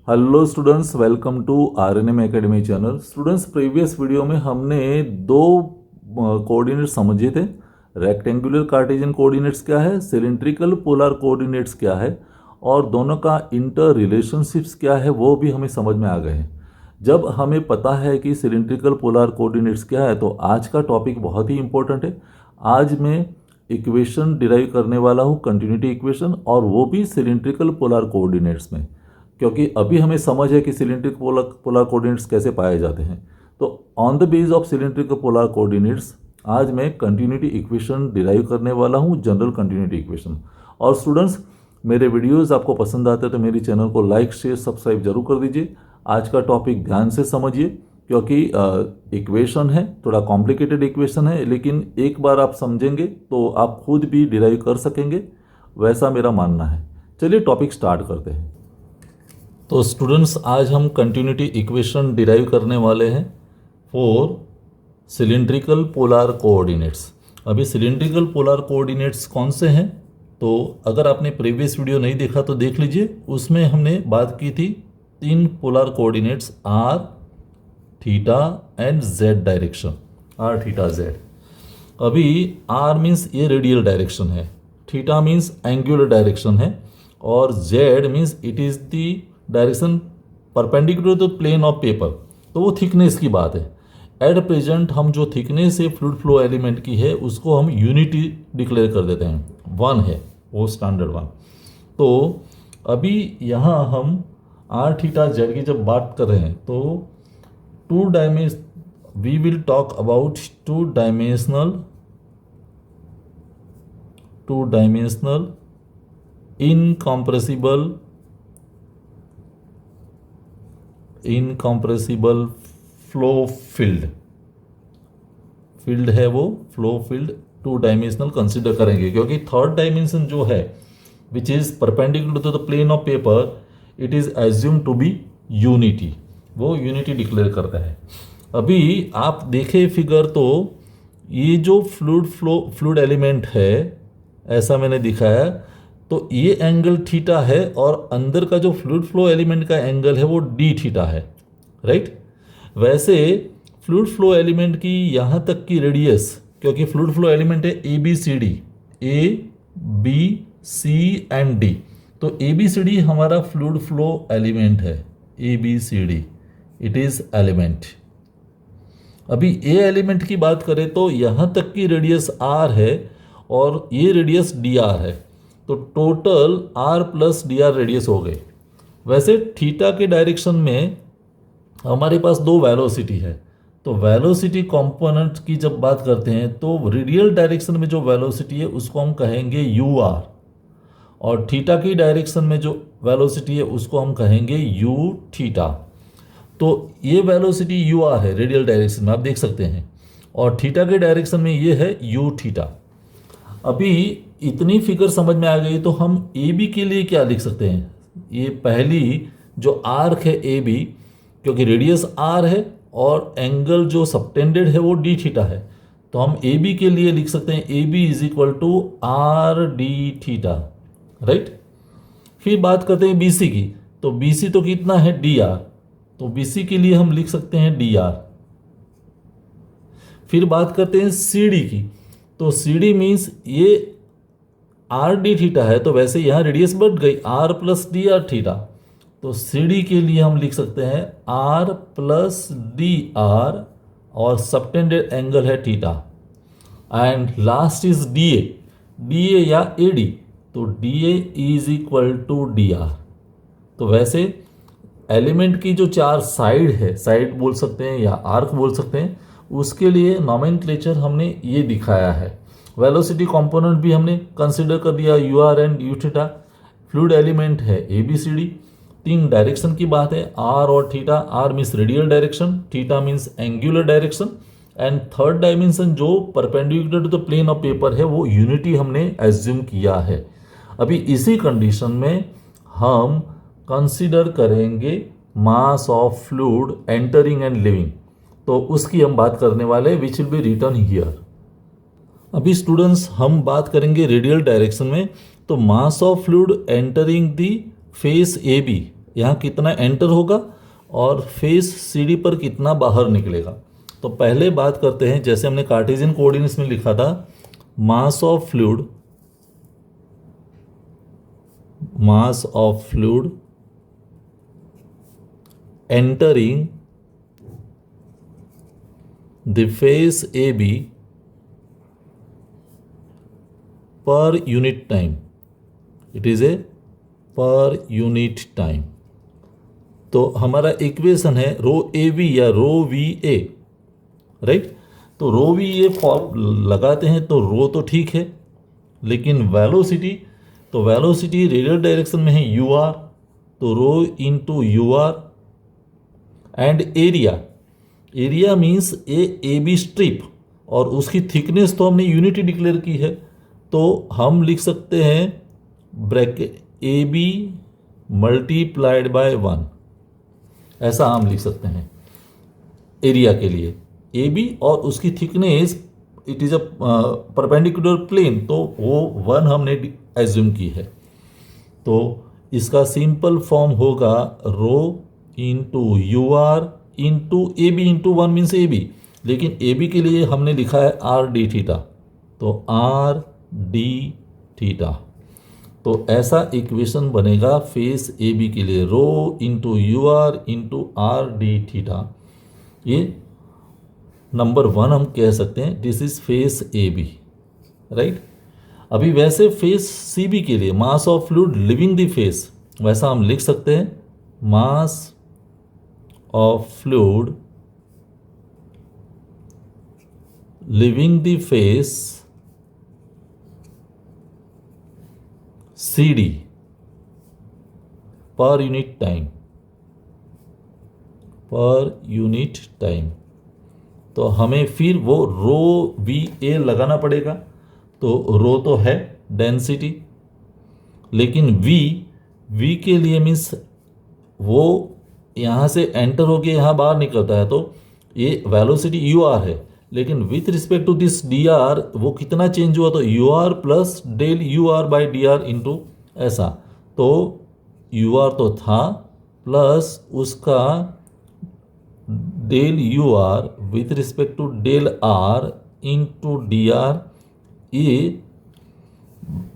Hello students, welcome to RNM academy channel. Students, previous video में हमने दो coordinates समझे थे। रेक्टेंगुलर कार्टेशियन कोऑर्डिनेट्स क्या है, सिलेंड्रिकल पोलर कोऑर्डिनेट्स क्या है, और दोनों का इंटर रिलेशनशिप्स क्या है वो भी हमें समझ में आ गए हैं। जब हमें पता है कि सिलेंड्रिकल पोलर कोऑर्डिनेट्स क्या है तो आज का टॉपिक बहुत ही इंपॉर्टेंट है। आज मैं इक्वेशन डिराइव करने वाला हूँ, कंटिन्यूटी इक्वेशन, और वो भी सिलेंड्रिकल पोलर कोऑर्डिनेट्स में, क्योंकि अभी हमें समझ है कि सिलेंड्रिकल पोलर कोऑर्डिनेट्स कैसे पाए जाते हैं। तो on the base of cylindrical polar coordinates आज मैं कंटिन्यूटी इक्वेशन डिराइव करने वाला हूँ, जनरल कंटिन्यूटी इक्वेशन। और स्टूडेंट्स, मेरे वीडियोस आपको पसंद आते हैं तो मेरी चैनल को लाइक शेयर सब्सक्राइब जरूर कर दीजिए। आज का टॉपिक ध्यान से समझिए, क्योंकि इक्वेशन है, थोड़ा कॉम्प्लिकेटेड इक्वेशन है, लेकिन एक बार आप समझेंगे तो आप खुद भी डिराइव कर सकेंगे, वैसा मेरा मानना है। चलिए टॉपिक स्टार्ट करते हैं। तो स्टूडेंट्स, आज हम कंटिन्यूटी इक्वेशन डिराइव करने वाले हैं फॉर सिलेंड्रिकल पोलर कोऑर्डिनेट्स। अभी सिलेंड्रिकल पोलर कोऑर्डिनेट्स कौन से हैं, तो अगर आपने प्रीवियस वीडियो नहीं देखा तो देख लीजिए। उसमें हमने बात की थी तीन polar coordinates r, theta and z direction, r theta z. अभी आर मीन्स ये रेडियल डायरेक्शन है, थीटा मीन्स एंगुलर डायरेक्शन है, और z means it is the direction perpendicular to plane of paper. तो वो थिकनेस की बात है। एट प्रेजेंट हम जो थिकनेस है फ्लूइड फ्लो एलिमेंट की है उसको हम यूनिटी डिक्लेयर कर देते हैं, वन है वो, स्टैंडर्ड वन। तो अभी यहाँ हम आर थीटा जेड की जब बात कर रहे हैं तो we will talk about two dimensional incompressible flow field है, वो flow field two dimensional consider करेंगे, क्योंकि थर्ड डायमेंशन जो है which is perpendicular to the plane of paper, it is assume to be unity, वो यूनिटी डिक्लेयर करता है। अभी आप देखें फिगर, तो ये जो फ्लूइड एलिमेंट है ऐसा मैंने दिखाया, तो ये एंगल थीटा है और अंदर का जो फ्लूइड फ्लो एलिमेंट का एंगल है वो डी थीटा है, राइट। वैसे फ्लूइड फ्लो एलिमेंट की यहाँ तक की रेडियस, क्योंकि फ्लूइड फ्लो एलिमेंट है A B C D, A B C and D, तो ए बी सी डी हमारा फ्लूइड फ्लो एलिमेंट है, A B C D it is element. अभी ए एलिमेंट की बात करें तो यहाँ तक की रेडियस आर है और ये रेडियस डी आर है, तो total r plus d r radius हो गए। वैसे थीटा के डायरेक्शन में हमारे पास दो वेलोसिटी है, तो वेलोसिटी कंपोनेंट की जब बात करते हैं तो रेडियल डायरेक्शन में जो वेलोसिटी है उसको हम कहेंगे यू आर, और थीटा की डायरेक्शन में जो वेलोसिटी है उसको हम कहेंगे यू थीटा। तो ये वेलोसिटी यू आर है रेडियल डायरेक्शन में, आप देख सकते हैं, और थीटा के डायरेक्शन में ये है यू थीटा। अभी इतनी फिगर समझ में आ गई तो हम ए बी के लिए क्या लिख सकते हैं। ये पहली जो आर्क है ए बी, क्योंकि रेडियस आर है और एंगल जो सबटेंडेड है वो डी थीटा है, तो हम ए बी के लिए लिख सकते हैं A B is equal to r d theta, right. फिर बात करते हैं बी सी की, तो बी सी तो कितना है डी आर, तो बी सी के लिए हम लिख सकते हैं डी आर। फिर बात करते हैं सी डी की, तो सी डी मीन्स ये आर डी थीटा है, तो वैसे यहाँ रेडियस बढ़ गई r plus d r theta, तो सी डी के लिए हम लिख सकते हैं आर प्लस डी आर, और सबटेंडेड एंगल है theta. And last is D A या ए डी, तो D A is equal to d r. तो वैसे एलिमेंट की जो चार साइड है, साइड बोल सकते हैं या आर्क बोल सकते हैं, उसके लिए नॉमेनक्लेचर हमने ये दिखाया है। वेलोसिटी कंपोनेंट भी हमने कंसिडर कर दिया u r and u theta. Fluid element है ए बी सी डी। तीन डायरेक्शन की बात है, आर और थीटा। R means radial direction, theta means angular direction, and third dimension जो perpendicular to the plane of paper है वो यूनिटी हमने एज्यूम किया है। अभी इसी कंडीशन में हम कंसिडर करेंगे mass of fluid entering and leaving, तो उसकी हम बात करने वाले which will be written here. अभी स्टूडेंट्स हम बात करेंगे रेडियल डायरेक्शन में, तो mass of fluid entering the face A B, यहाँ कितना एंटर होगा और फेस CD पर कितना बाहर निकलेगा। तो पहले बात करते हैं, जैसे हमने कार्टेशियन कोऑर्डिनेट्स में लिखा था, मास of fluid entering the face AB per unit time. It is a per unit time. तो हमारा इक्वेशन है रो AB या रो VA, राइट। तो रो VA फॉर्म लगाते हैं तो रो तो ठीक है, लेकिन वेलोसिटी, तो वेलोसिटी रेडियल डायरेक्शन में है UR, तो rho into UR। And area means AB strip, और उसकी थिकनेस तो हमने यूनिटी डिक्लेयर की है, तो हम लिख सकते हैं ब्रैकेट AB मल्टीप्लाइड बाय 1, ऐसा हम लिख सकते हैं एरिया के लिए। AB और उसकी thickness it is a perpendicular plane, तो वो 1 हमने एज्यूम की है। तो इसका सिंपल फॉर्म होगा rho into UR into AB into 1 means AB, लेकिन AB के लिए हमने लिखा है RD थीटा, तो RD थीटा। तो ऐसा इक्वेशन बनेगा फेस AB के लिए, rho into UR into RD थीटा। ये नंबर 1 हम कह सकते हैं, this is face AB, right. अभी वैसे फेस CB के लिए, mass of fluid leaving the face, वैसा हम लिख सकते हैं mass of fluid leaving the face CD पर यूनिट टाइम। तो हमें फिर वो रो VA लगाना पड़ेगा। तो रो तो है डेंसिटी, लेकिन V के लिए मीन्स वो यहाँ से एंटर होके यहाँ बाहर निकलता है, तो ये वेलोसिटी UR है, लेकिन with respect to this DR वो कितना चेंज हुआ, तो UR plus del UR by DR into ऐसा। तो UR तो था प्लस उसका del UR with respect to del R into DR, ये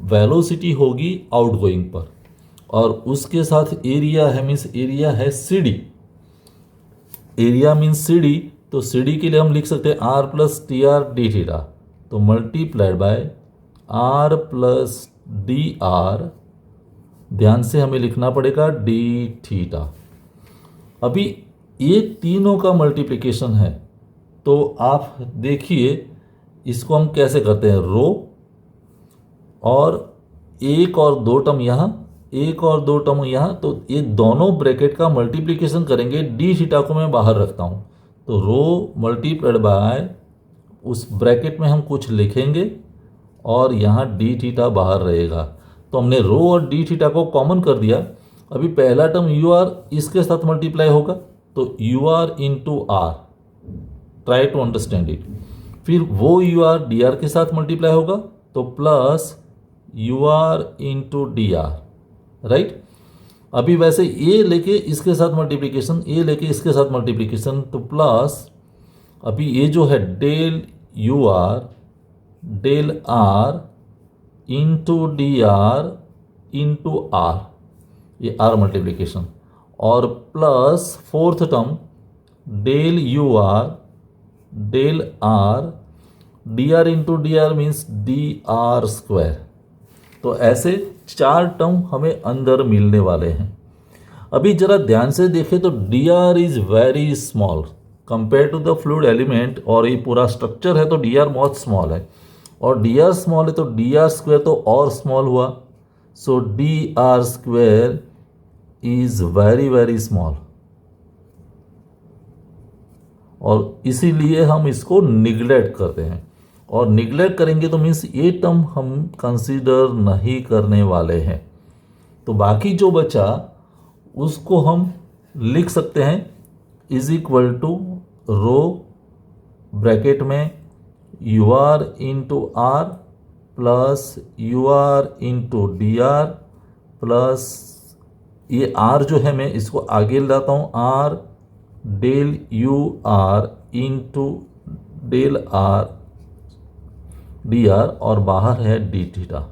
वेलोसिटी होगी आउटगोइंग पर, और उसके साथ एरिया है मीन्स एरिया है CD। एरिया मीन्स CD, तो CD के लिए हम लिख सकते हैं R plus TR d theta, तो multiplied by R plus DR, ध्यान से हमें लिखना पड़ेगा डी थीटा। अभी ये तीनों का मल्टीप्लिकेशन है, तो आप देखिए इसको हम कैसे करते हैं, रो और एक और दो टर्म यहाँ, एक और दो टर्म यहाँ, तो ये दोनों ब्रैकेट का मल्टीप्लिकेशन करेंगे। डी थीटा को मैं बाहर रखता हूँ, तो रो मल्टीप्लाइड बाय उस ब्रैकेट में हम कुछ लिखेंगे और यहाँ डी थीटा बाहर रहेगा। तो हमने रो और डी थीटा को कॉमन कर दिया। अभी पहला टर्म UR इसके साथ मल्टीप्लाई होगा, तो UR into R, try to understand it. फिर वो UR DR के साथ मल्टीप्लाई होगा, तो plus UR into DR, right. अभी वैसे ये लेके इसके साथ मल्टीप्लिकेशन, ये लेके इसके साथ मल्टीप्लिकेशन, तो प्लस अभी ये जो है del UR del R into DR into R, ये R मल्टीप्लिकेशन, और plus fourth term del UR del R DR into DR means DR square. तो ऐसे 4 टर्म हमें अंदर मिलने वाले हैं। अभी जरा ध्यान से देखें तो DR is very small compare to the fluid element, और ये पूरा स्ट्रक्चर है तो DR बहुत स्मॉल है, और DR स्मॉल है तो DR स्क्वायर तो और स्मॉल हुआ, सो DR square is very very small, और इसीलिए हम इसको निग्लेक्ट करते हैं। और निग्लेक्ट करेंगे तो मीन्स ये टर्म हम कंसीडर नहीं करने वाले हैं। तो बाकी जो बचा उसको हम लिख सकते हैं is equal to rho bracket में UR into R plus UR into DR plus ये आर जो है मैं इसको आगे लाता हूँ, r del u r into del r d r और बाहर है डी थीटा।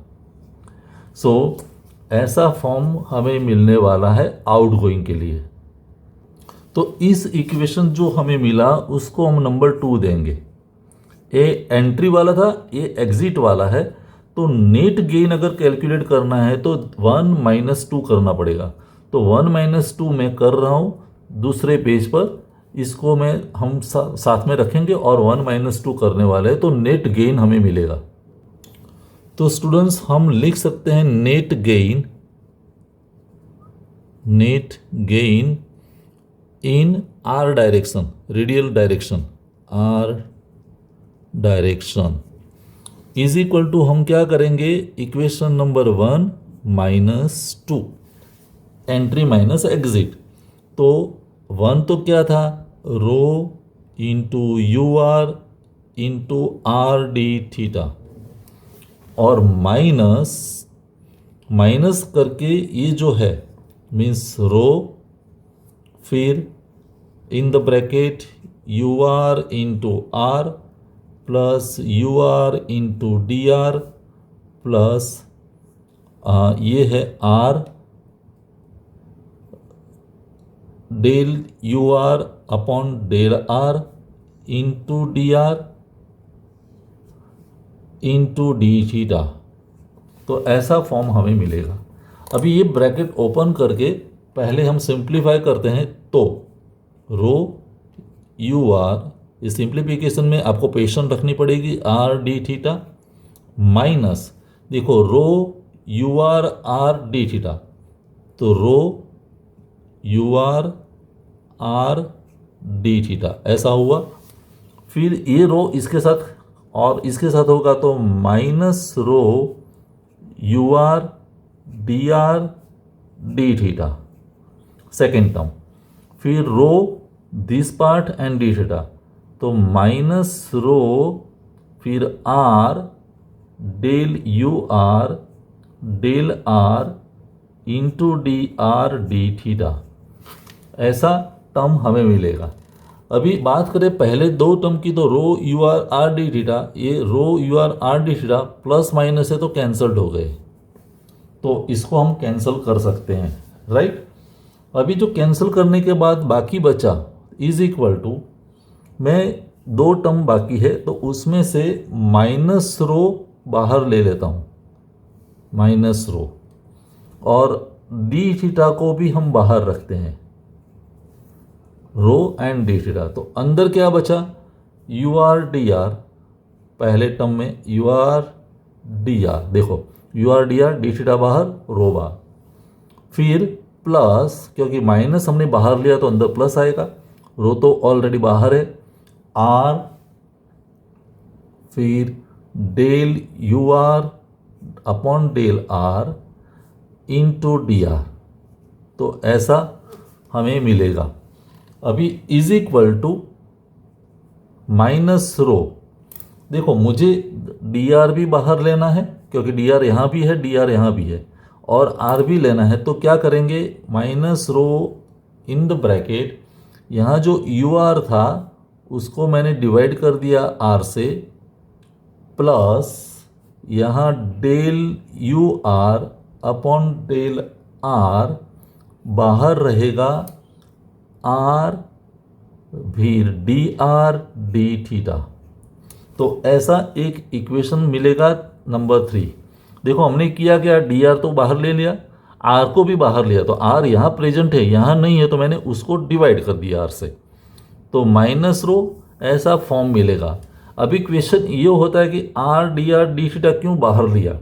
सो ऐसा फॉर्म हमें मिलने वाला है आउटगोइंग के लिए। तो इस इक्वेशन जो हमें मिला उसको हम नंबर 2 देंगे। ए एंट्री वाला था, ये एग्जिट वाला है। तो नेट गेन अगर कैलकुलेट करना है तो 1 - 2 करना पड़ेगा। तो 1 - 2 मैं कर रहा हूँ दूसरे पेज पर, इसको हम साथ में रखेंगे और 1 - 2 करने वाले हैं, तो नेट गेन हमें मिलेगा। तो स्टूडेंट्स हम लिख सकते हैं net gain in r direction, radial direction, r direction is equal to, हम क्या करेंगे, equation number 1 - 2 entry minus exit. तो 1 तो क्या था, rho into u r into r d theta, और माइनस करके ये जो है मीन्स रो, फिर in the bracket u r into r plus u r into d r plus ये है r del u r upon del r into d r into d theta. तो ऐसा फॉर्म हमें मिलेगा। अभी ये ब्रैकेट ओपन करके पहले हम सिंप्लीफाई करते हैं। तो रो यू आर, इस सिंप्लीफिकेशन में आपको पेशेंस रखनी पड़ेगी, आर डी थीटा माइनस, देखो रो यू आर डी थीटा, तो rho u r d theta ऐसा हुआ। फिर ये रो इसके साथ और इसके साथ होगा तो minus rho u r d theta second term, फिर rho this part and d theta, तो माइनस रो फिर r del u r into d theta, ऐसा टर्म हमें मिलेगा। अभी बात करें पहले दो टर्म की, तो rho u r d theta, ये rho u r d theta plus minus है तो कैंसल्ड हो गए, तो इसको हम कैंसिल कर सकते हैं, राइट। अभी जो कैंसिल करने के बाद बाकी बचा इज इक्वल टू, मैं दो टर्म बाकी है तो उसमें से माइनस रो बाहर ले लेता हूँ, माइनस रो, और डी थीटा को भी हम बाहर रखते हैं, रो एंड डी थीटा। तो अंदर क्या बचा, यू आर डी आर, पहले टर्म में यू आर डी आर, देखो यू आर डी थीटा बाहर, रो बाहर, फिर प्लस, क्योंकि माइनस हमने बाहर लिया तो अंदर प्लस आएगा, रो तो ऑलरेडी बाहर है, आर फिर del u r upon del r into d r, तो ऐसा हमें मिलेगा। अभी is equal to minus rho, देखो मुझे डी आर भी बाहर लेना है क्योंकि डी आर यहाँ भी है, डी आर यहाँ भी है, और आर भी लेना है, तो क्या करेंगे, minus rho in the bracket, यहाँ जो यू आर था उसको मैंने डिवाइड कर दिया आर से, प्लस यहाँ del u r upon del r, बाहर रहेगा आर फिर डी थीटा, तो ऐसा एक इक्वेशन मिलेगा नंबर 3। देखो हमने किया क्या, डी आर तो बाहर ले लिया, आर को भी बाहर लिया, तो आर यहाँ प्रेजेंट है, यहाँ नहीं है, तो मैंने उसको डिवाइड कर दिया आर से, तो माइनस रो ऐसा फॉर्म मिलेगा। अभी क्वेश्चन ये होता है कि आर डी थीटा क्यों बाहर लिया,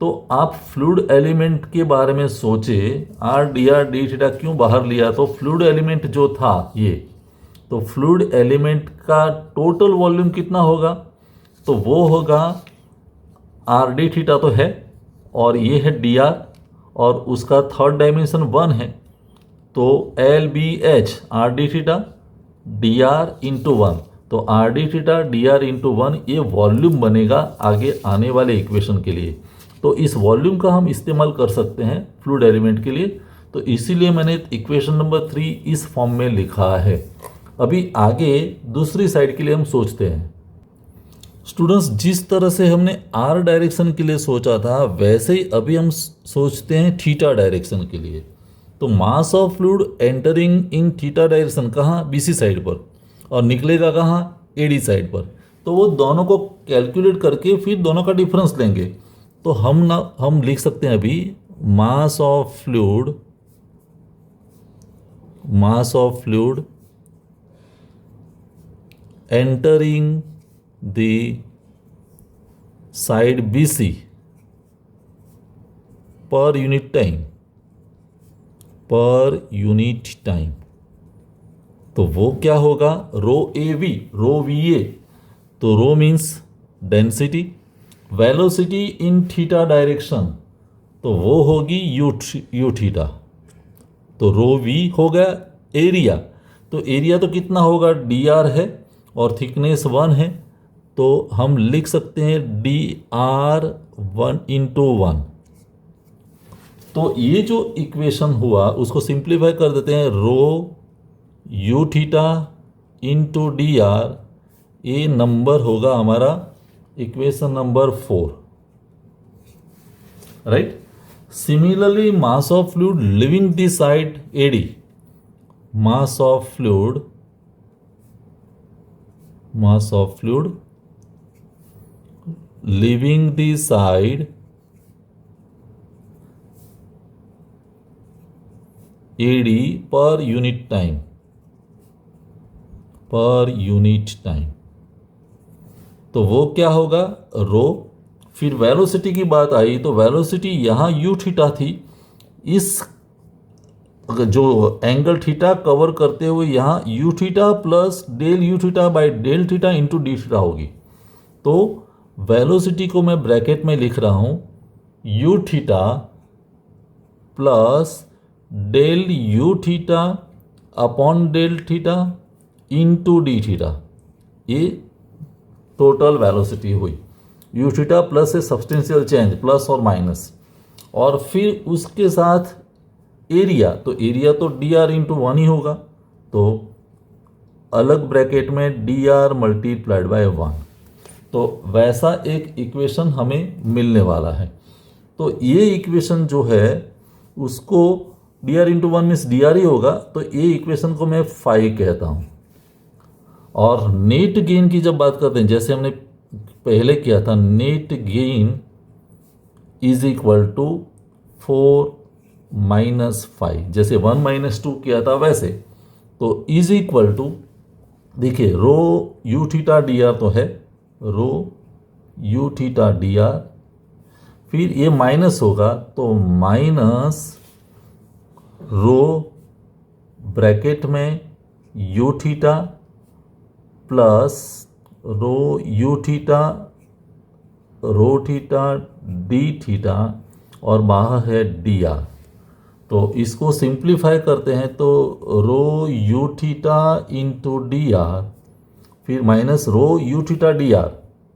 तो आप फ्लूइड एलिमेंट के बारे में सोचे, आर डी थीटा क्यों बाहर लिया, तो फ्लूइड एलिमेंट जो था ये, तो फ्लूइड एलिमेंट का टोटल वॉल्यूम कितना होगा, तो वो होगा आर डी थीटा तो है, और ये है डी आर, और उसका थर्ड डायमेंशन 1 है, तो l b h r d theta d r into 1, तो r d theta d r into 1 ये वॉल्यूम बनेगा आगे आने वाले इक्वेशन के लिए। तो इस वॉल्यूम का हम इस्तेमाल कर सकते हैं फ्लूइड एलिमेंट के लिए। तो इसीलिए मैंने इक्वेशन नंबर 3 इस फॉर्म में लिखा है। अभी आगे दूसरी साइड के लिए हम सोचते हैं। स्टूडेंट्स, जिस तरह से हमने आर डायरेक्शन के लिए सोचा था वैसे ही अभी हम सोचते हैं थीटा डायरेक्शन के लिए। तो mass of fluid entering in theta direction कहाँ, बीसी साइड पर, और निकलेगा कहाँ, एडी साइड पर। तो वो दोनों को कैलकुलेट करके फिर दोनों का डिफरेंस लेंगे। तो हम लिख सकते हैं अभी mass of fluid entering the side BC पर यूनिट टाइम, तो वो क्या होगा, रो AV, रो VA। तो rho means density, velocity in theta direction, तो वो होगी यू थीटा। तो रो V हो गया एरिया, तो एरिया तो कितना होगा, dr है और थिकनेस 1 है, तो हम लिख सकते हैं dr 1/1। तो ये जो इक्वेशन हुआ उसको सिंप्लीफाई कर देते हैं, रो यू थीटा इंटू dr, ये नंबर होगा हमारा equation number 4, right. Similarly mass of fluid leaving the side AD, mass of fluid leaving the side AD पर यूनिट टाइम, तो वो क्या होगा, रो। फिर वेलोसिटी की बात आई तो वेलोसिटी यहाँ यू थीटा थी, इस जो एंगल थीटा कवर करते हुए यहाँ u theta plus del u theta by del theta into d theta होगी। तो वेलोसिटी को मैं ब्रैकेट में लिख रहा हूँ u theta plus del u theta upon del theta into d theta, ये टोटल वेलोसिटी हुई। U theta plus a substantial change, plus और माइनस, और फिर उसके साथ एरिया, तो एरिया तो dr इंटू 1 ही होगा, तो अलग ब्रैकेट में dr मल्टीप्लाइड बाय 1। तो वैसा एक इक्वेशन हमें मिलने वाला है। तो ये इक्वेशन जो है उसको dr इंटू 1 मीन्स dr ही होगा, तो ये इक्वेशन को मैं फाई कहता हूँ। और नेट गेन की जब बात करते हैं, जैसे हमने पहले किया था, net gain is equal to 4 minus 5, जैसे 1 - 2 किया था वैसे। तो इज इक्वल टू, देखिए रो यू थीटा dr तो है, रो यू थीटा dr, फिर ये माइनस होगा तो माइनस रो ब्रैकेट में you theta plus row u theta d theta और बाहर है dr। तो इसको सिंप्लीफाई करते हैं तो rho u theta into dr, फिर minus rho u theta dr,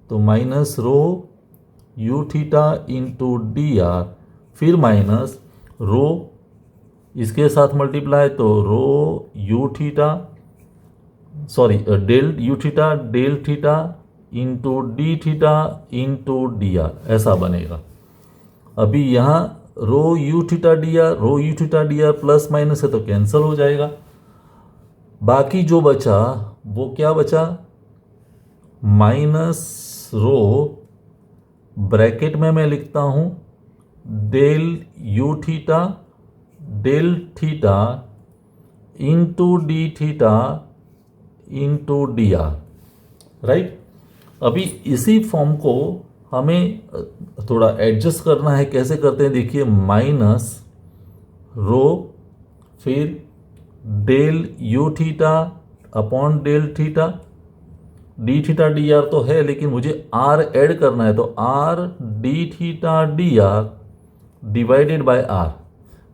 तो minus rho u theta into dr, फिर माइनस रो इसके साथ मल्टीप्लाई, तो rho u theta del u theta del theta into d theta into dr, ऐसा बनेगा। अभी यहाँ rho u theta dr plus minus है तो कैंसिल हो जाएगा। बाकी जो बचा वो क्या बचा, माइनस रो ब्रैकेट में मैं लिखता हूँ del u theta del theta into d theta into dr, right. अभी इसी फॉर्म को हमें थोड़ा एडजस्ट करना है, कैसे करते हैं देखिए, माइनस रो फिर del u theta upon del theta, d theta dr तो है लेकिन मुझे r ऐड करना है, तो r D theta dr divided by r,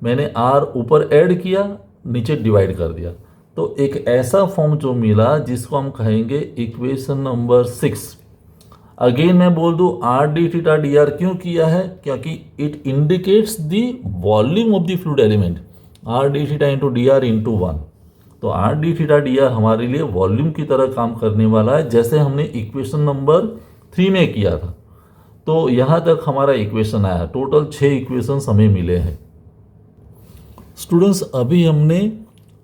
मैंने r ऊपर ऐड किया नीचे डिवाइड कर दिया, तो एक ऐसा फॉर्म जो मिला जिसको हम कहेंगे इक्वेशन नंबर 6। अगेन मैं बोल दूं r डी थीटा dr क्यों किया है, क्योंकि it indicates the volume of the fluid element. Are d theta into d r into 1। तो r d theta d are हमारे लिए वॉल्यूम की तरह काम करने वाला है, जैसे हमने इक्वेशन नंबर 3 में किया था। तो यहाँ तक हमारा इक्वेशन आया। टोटल 6 इक्वेशंस हमें मिले हैं। स्टूडेंट्स, अभी हमने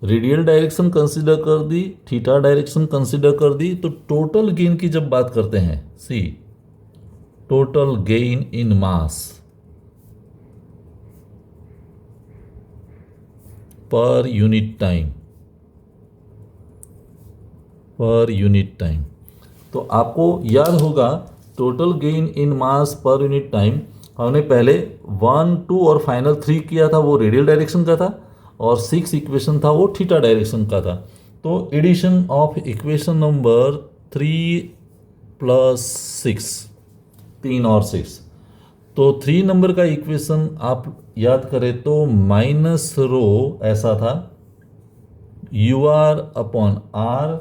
रेडियल डायरेक्शन कंसीडर कर दी, थीटा डायरेक्शन कंसीडर कर दी। तो टोटल गेन की जब बात करते हैं, सी टोटल गेन इन मास पर यूनिट टाइम, तो आपको याद होगा टोटल गेन इन मास पर यूनिट टाइम हमने पहले 1, 2 और फाइनल 3 किया था, वो रेडियल डायरेक्शन का था, और 6 इक्वेशन था वो थीटा डायरेक्शन का था। तो एडिशन ऑफ इक्वेशन नंबर 3 + 6, 3 और 6, तो 3 नंबर का इक्वेशन आप याद करें तो माइनस रो ऐसा था, u r upon r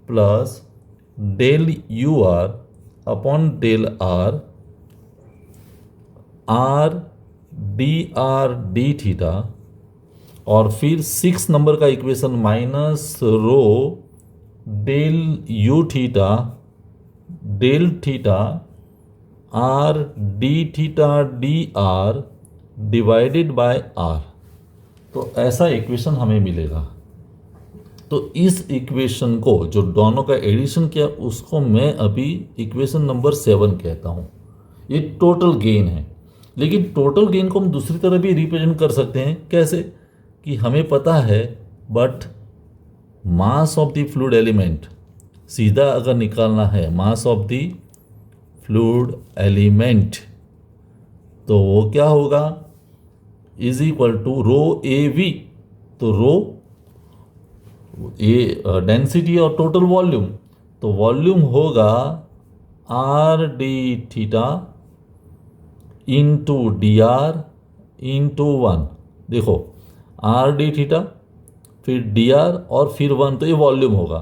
plus del u r upon del r, r d theta, और फिर 6 नंबर का equation minus rho del u theta del theta r d theta d r divided by r. तो ऐसा equation हमें मिलेगा। तो इस equation को जो दोनों का एडिशन किया उसको मैं अभी इक्वेशन नंबर 7 कहता हूँ। ये टोटल गेन है, लेकिन टोटल गेन को हम दूसरी तरह भी रिप्रेजेंट कर सकते हैं। कैसे? कि हमें पता है but mass of the fluid element, सीधा अगर निकालना है mass of the fluid element, तो वो क्या होगा, is equal to rho a v. तो रो ए डेंसिटी और टोटल वॉल्यूम, तो वॉल्यूम होगा r d theta into d r into 1। देखो आर डी थीटा फिर डी आर और फिर 1, तो ये वॉल्यूम होगा।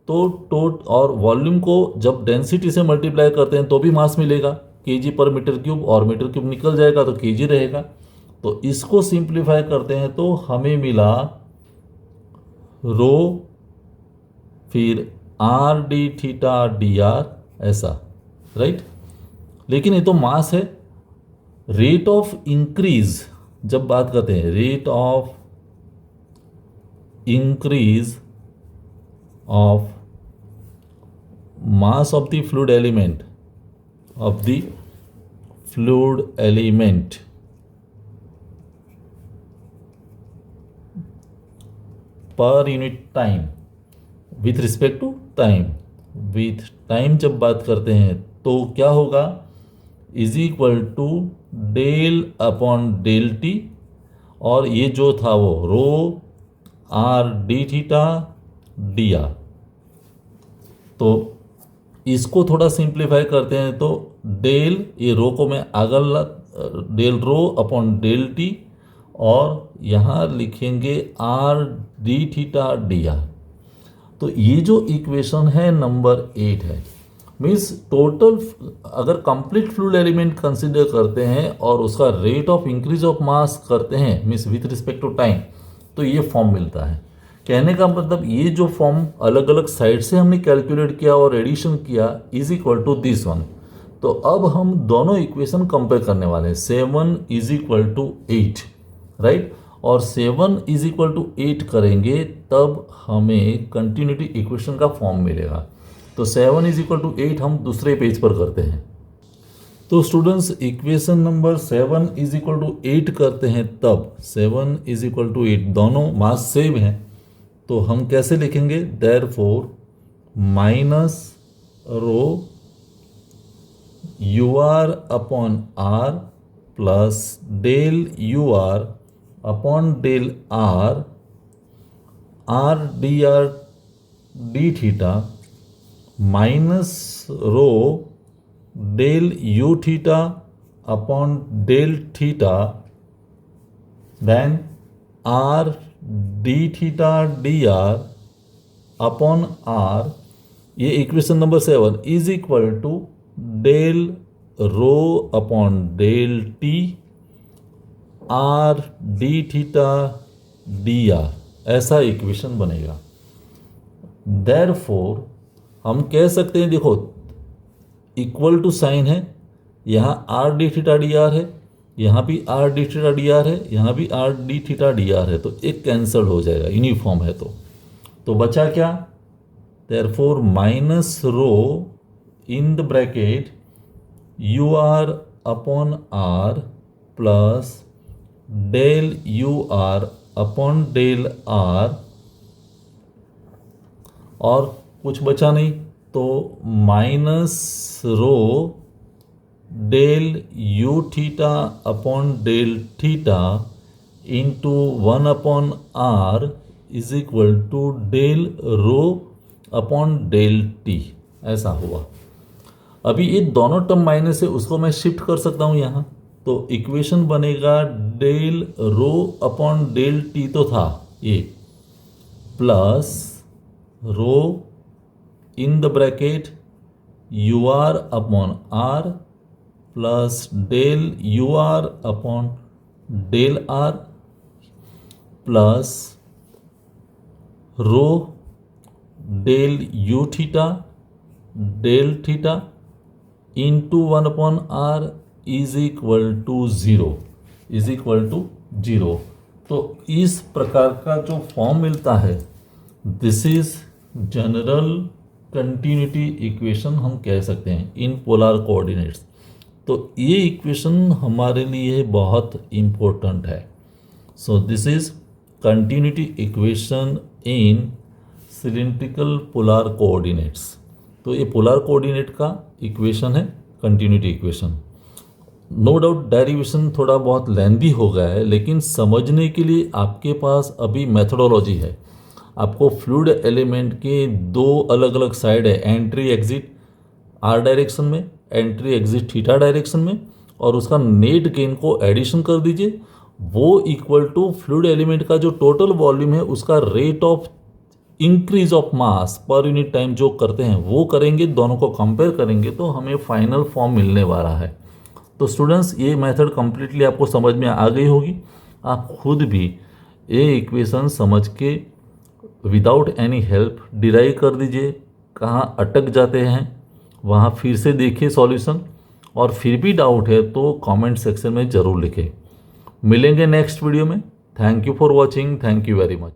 तो और वॉल्यूम को जब डेंसिटी से मल्टीप्लाई करते हैं तो भी मास मिलेगा, केजी पर मीटर क्यूब, और मीटर क्यूब निकल जाएगा तो केजी रहेगा। तो इसको सिंप्लीफाई करते हैं तो हमें मिला रो फिर are d theta d are, ऐसा, राइट। लेकिन ये तो मास है। रेट ऑफ इंक्रीज जब बात करते हैं, rate of increase of mass of the fluid element पर unit time with respect to time जब बात करते हैं तो क्या होगा, is equal to del upon del t, और ये जो था वो rho r d theta d r. तो इसको थोड़ा सिंप्लीफाई करते हैं तो डेल, ये रो को मैं अगल del rho upon del t, और यहाँ लिखेंगे r d theta d r. तो ये जो इक्वेशन है नंबर 8 है। मीन्स टोटल अगर कंप्लीट फ्लूइड एलिमेंट कंसिडर करते हैं और उसका rate of increase of mass करते हैं means with respect to time, तो ये फॉर्म मिलता है। कहने का मतलब ये जो फॉर्म अलग अलग साइड से हमने कैलकुलेट किया और एडिशन किया is equal to this one. तो अब हम दोनों इक्वेशन कंपेयर करने वाले हैं। 7 इज इक्वल टू 8, राइट, और 7 इज इक्वल टू 8 करेंगे तब हमें कंटिन्यूटी इक्वेशन का फॉर्म मिलेगा। तो 7 इज इक्वल टू 8 हम दूसरे पेज पर करते हैं। तो students, equation number 7 is equal to 8 करते हैं तब 7 इज इक्वल टू 8, दोनों मास सेम है, तो हम कैसे लिखेंगे, therefore minus rho u r upon r plus del u r upon del r, r d theta minus rho del u theta upon del theta, then r d theta d r upon r, ये equation number 7 is equal to del rho upon del t, r d theta dr, ऐसा equation बनेगा। Therefore हम कह सकते हैं, देखो equal to sign है, यहाँ are d theta d r है, यहाँ भी are d theta d r है, यहाँ भी are d theta d r है, तो एक कैंसल हो जाएगा, यूनिफॉर्म है। तो बचा क्या, therefore minus rho in the bracket u r upon r plus del u r upon del r, और कुछ बचा नहीं, तो minus rho del u theta upon del theta into 1 upon r is equal to del rho upon del t, ऐसा हुआ। अभी ये दोनों टर्म माइनस है, उसको मैं शिफ्ट कर सकता हूँ यहाँ, तो इक्वेशन बनेगा del rho upon del t तो था ये, plus rho in the bracket u r upon r plus del u r upon del r plus rho del u theta del theta into 1 upon r is equal to zero. तो इस प्रकार का जो form मिलता है, this is general continuity equation हम कह सकते हैं इन पोलर कोऑर्डिनेट्स। तो ये इक्वेशन हमारे लिए बहुत इम्पोर्टेंट है। So this is continuity equation in cylindrical polar coordinates. तो ये पोलर कोऑर्डिनेट का इक्वेशन है, continuity equation. No doubt derivation थोड़ा बहुत लेंदी हो गया है, लेकिन समझने के लिए आपके पास अभी मेथोडोलॉजी है। आपको फ्लूइड एलिमेंट के दो अलग अलग साइड है, एंट्री एग्जिट आर डायरेक्शन में, एंट्री एग्जिट थीटा डायरेक्शन में, और उसका नेट गेन को एडिशन कर दीजिए, वो इक्वल टू फ्लूइड एलिमेंट का जो टोटल वॉल्यूम है उसका रेट ऑफ इंक्रीज ऑफ मास पर यूनिट टाइम जो करते हैं वो करेंगे, दोनों को कंपेयर करेंगे तो हमें फाइनल फॉर्म मिलने वाला है। तो स्टूडेंट्स ये मेथड कंप्लीटली आपको समझ में आ गई होगी। आप खुद भी ये इक्वेशन समझ के विदाउट एनी हेल्प डिराइव कर दीजिए, कहाँ अटक जाते हैं वहाँ फिर से देखिए सॉल्यूशन, और फिर भी डाउट है तो कमेंट सेक्शन में ज़रूर लिखें। मिलेंगे नेक्स्ट वीडियो में। Thank you for watching, thank you very much.